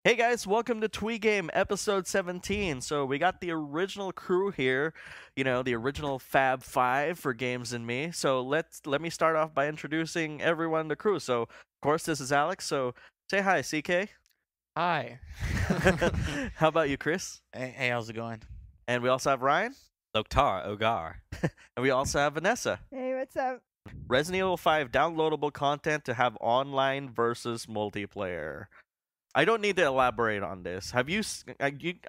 Hey guys, welcome to TWiGaME episode 17. So we got the original crew here, the original Fab Five for Games and Me. So let me start off by introducing everyone in the crew. So of course this is Alex. So say hi, CK. Hi. How about you, Chris? Hey, how's it going? And we also have Ryan, Loktar Ogar. and we also have Vanessa. Hey, what's up? Resident Evil 5 downloadable content to have online versus multiplayer. I don't need to elaborate on this.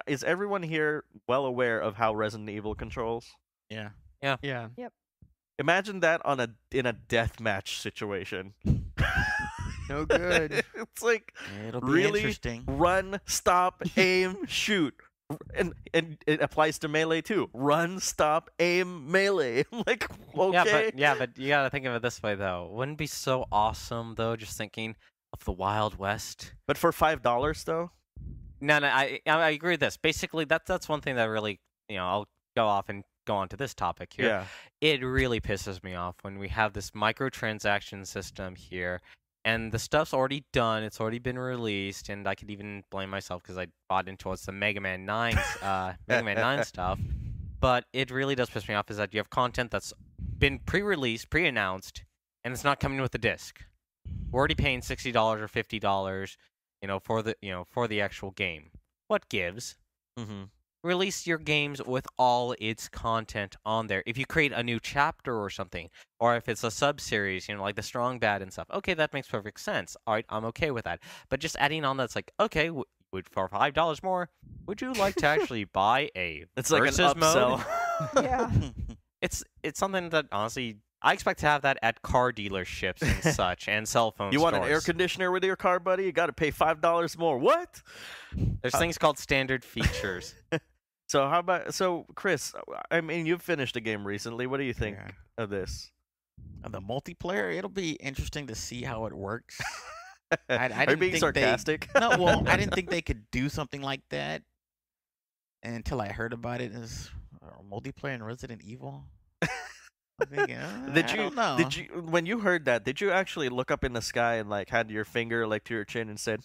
Is everyone here well aware of how Resident Evil controls? Yeah. Yeah. Imagine that in a deathmatch situation. No good. It's like It'll be really interesting. run, stop, aim, shoot. And it applies to melee too. Run, stop, aim, melee. I'm like, okay. But you gotta think of it this way though. Wouldn't it be so awesome though, just thinking of the Wild West? But for $5 though? No, I agree with this. Basically that's one thing that really I'll go off and go on to this topic here. Yeah. It really pisses me off when we have this microtransaction system here. And the stuff's already done. It's already been released, and I could even blame myself because I bought into the Mega Man 9 stuff. But it really does piss me off is that you have content that's been pre-released, pre-announced, and it's not coming with the disc. We're already paying $60 or $50, for the actual game. What gives? Mm-hmm. Release your games with all its content on there. If you create a new chapter or something, or if it's a sub-series, like the Strong Bad and stuff, okay, that makes perfect sense. All right, I'm okay with that. But just adding on that's like, okay, would for $5 more, would you like to actually buy a It's like an versus mode? upsell. Yeah. It's something that honestly I expect to have that at car dealerships and such, and cell phone You stores. want an air conditioner with your car, buddy? You got to pay $5 more. What? There's things called standard features. So Chris, I mean, you've finished a game recently. What do you think Yeah. of this? The multiplayer, it'll be interesting to see how it works. I Are you didn't being think sarcastic? No, well, I didn't think they could do something like that until I heard about it as multiplayer in Resident Evil. I'm thinking, I don't know. Did you when you heard that, did you actually look up in the sky and like had your finger like to your chin and said,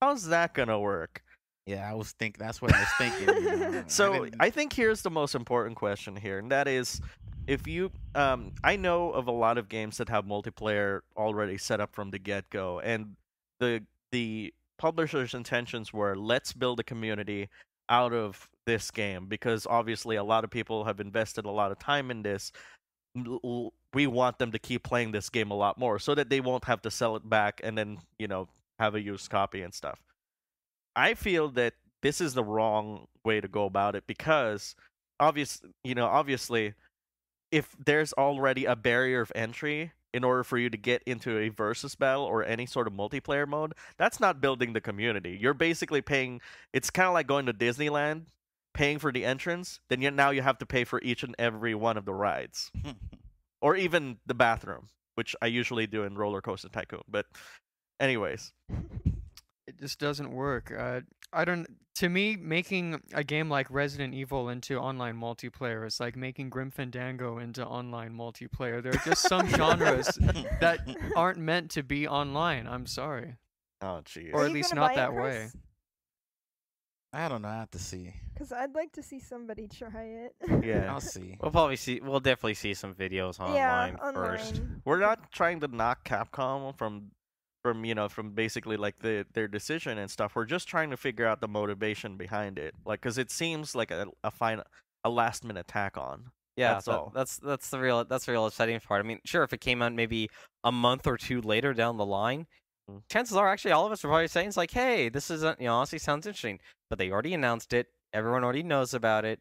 how's that gonna work? Yeah, that's what I was thinking. So I think here's the most important question here, and that is, if you, I know of a lot of games that have multiplayer already set up from the get-go, and the publisher's intentions were, let's build a community out of this game, because obviously a lot of people have invested a lot of time in this. We want them to keep playing this game a lot more, so that they won't have to sell it back and then have a used copy and stuff. I feel that this is the wrong way to go about it, because obviously, if there's already a barrier of entry in order for you to get into a versus battle or any sort of multiplayer mode, that's not building the community. You're basically paying. It's kind of like going to Disneyland, paying for the entrance. Then now you have to pay for each and every one of the rides, or even the bathroom, which I usually do in Roller Coaster Tycoon. But anyways. It just doesn't work. I don't. To me, making a game like Resident Evil into online multiplayer is like making Grim Fandango into online multiplayer. There are just some genres that aren't meant to be online. I'm sorry, Oh, jeez. or Are at you least gonna not buy it, that way. Chris? I don't know. I have to see. Because I'd like to see somebody try it. Yeah. I'll see. We'll definitely see some videos online first. online. We're not trying to knock Capcom from basically like their decision and stuff. We're just trying to figure out the motivation behind it, like, because it seems like a last minute tack on. Yeah, That's all. That's the real upsetting part. I mean, sure, if it came out maybe a month or two later down the line, chances are actually all of us are probably saying it's like, hey, this is honestly sounds interesting. But they already announced it. Everyone already knows about it.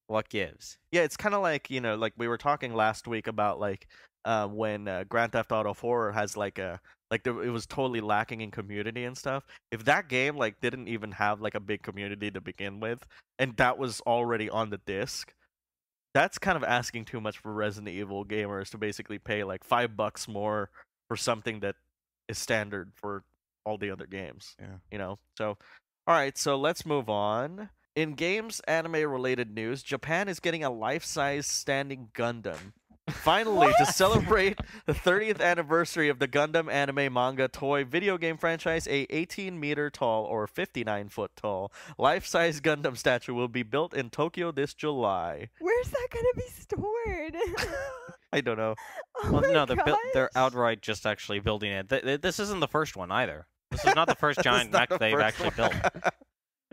What gives? Yeah, it's kind of like like we were talking last week about like when Grand Theft Auto 4 has it was totally lacking in community and stuff. If that game like didn't even have like a big community to begin with, and that was already on the disc, that's kind of asking too much for Resident Evil gamers to basically pay like $5 more for something that is standard for all the other games. Yeah. So, all right, so let's move on. In games anime related news, Japan is getting a life-size standing Gundam. Finally, to celebrate the 30th anniversary of the Gundam anime, manga, toy, video game franchise, a 18-meter tall or 59-foot tall life-size Gundam statue will be built in Tokyo this July. Where's that gonna be stored? I don't know. Oh Well, my no, gosh. they're outright just actually building it. This isn't the first one either. This is not the first giant It's not mech the they've first actually built.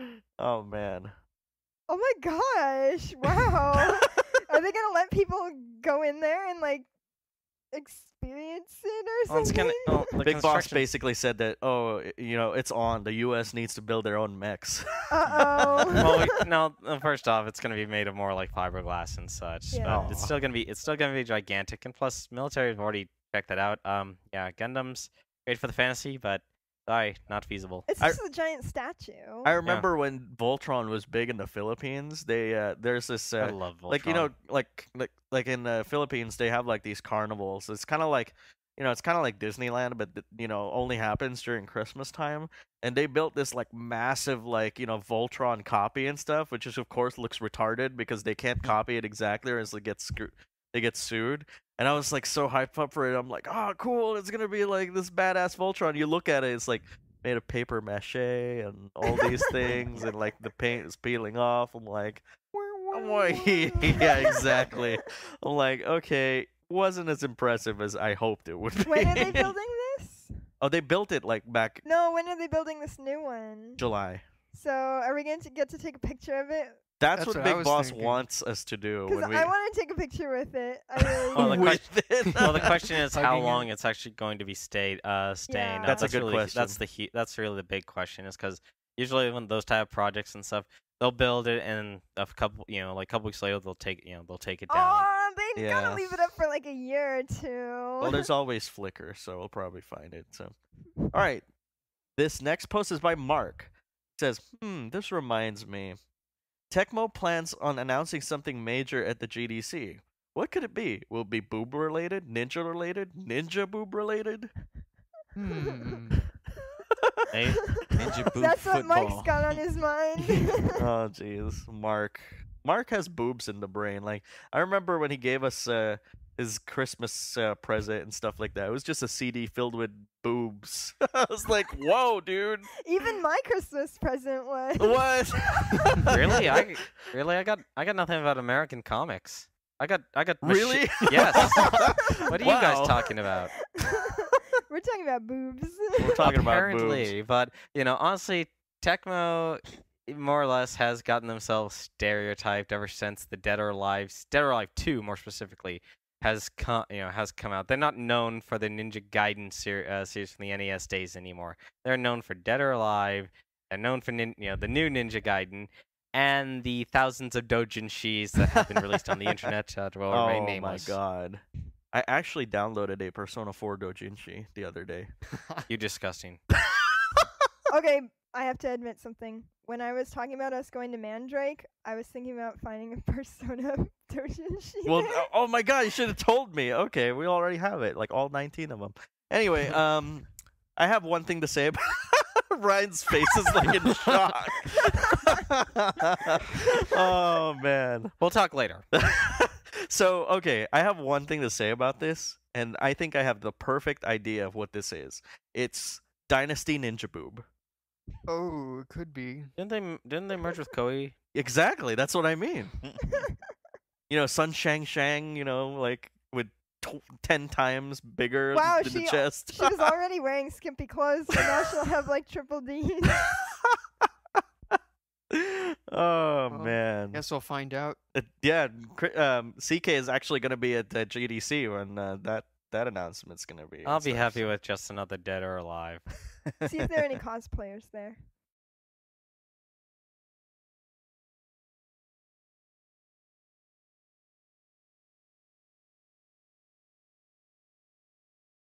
one. Oh man. Oh my gosh! Wow. Are they gonna let people go in there and like experience it or Well, it's something? gonna, the Big Boss construction- basically said that, it's on. The U.S. needs to build their own mechs. Uh-oh. Well, no. First off, it's gonna be made of more like fiberglass and such. Yeah. But it's still gonna be gigantic, and plus, military have already checked that out. Yeah, Gundam's great for the fantasy, but sorry, not feasible. It's just a giant statue. I remember when Voltron was big in the Philippines. There's this I love Voltron. like in the Philippines they have like these carnivals. It's kind of like Disneyland, but only happens during Christmas time. And they built this like massive Voltron copy and stuff, which is of course looks retarded because they can't copy it exactly or else they get sued. And I was like so hyped up for it. I'm like, oh cool, it's gonna be like this badass Voltron. You look at it, it's like made of paper mache and all these things, and like the paint is peeling off. I'm like, yeah, exactly. I'm like, okay, wasn't as impressive as I hoped it would be. When are they building this? Oh, they built it like back No, when are they building this new one? July. So are we going to get to take a picture of it? That's That's what what I Big was Boss thinking. wants us to do. Because When we... I want to take a picture with it. I really Well, the do. With Well, the it. question is how Hugging it. long it's actually going to be staying. Yeah. That's a good really, question. That's really the big question, is because usually when those type of projects and stuff, they'll build it and a couple weeks later they'll take it down. Oh, they Yeah. gotta leave it up for like a year or two. Well, there's always Flickr, so we'll probably find it. So, all right. This next post is by Mark. It says, this reminds me. Tecmo plans on announcing something major at the GDC. What could it be? Will it be boob related? Ninja related? Ninja boob related? Hey, Ninja boot That's what football. Mike's got on his mind. Oh, jeez. Mark. Mark has boobs in the brain. Like, I remember when he gave us his Christmas present and stuff like that. It was just a CD filled with boobs. I was like, whoa, dude. Even my Christmas present was. What? really? I got nothing about American comics. I got Really? Yes. What are you guys Wow. talking about? We're talking about boobs. We're talking about Apparently, boobs. but honestly, Tecmo more or less has gotten themselves stereotyped ever since the Dead or Alive 2 more specifically has come out. They're not known for the Ninja Gaiden series from the NES days anymore. They're known for Dead or Alive. They're known for the new Ninja Gaiden and the thousands of doujinshis that have been released on the internet to remain Oh my nameless. god. I actually downloaded a Persona 4 doujinshi the other day. You disgusting. Okay, I have to admit something. When I was talking about us going to Mandrake, I was thinking about finding a Persona doujinshi. Well, oh my god, you should have told me. Okay, we already have it, like all 19 of them. Anyway, I have one thing to say about Ryan's face is like in shock. Oh man. We'll talk later. So, okay, I have one thing to say about this, and I think I have the perfect idea of what this is. It's Dynasty Ninja Boob. Oh, it could be. Didn't they merge with Koei? Exactly, that's what I mean. Sun Shang Shang, like with 10 times bigger Wow, in the chest. she was already wearing skimpy clothes, so now she'll have like triple D's. Oh, Well, man. Guess we'll find out. Yeah, CK is actually going to be at the GDC when that announcement's going to be. I'll and be stuff, happy so. with just another Dead or Alive. See if there are any cosplayers there.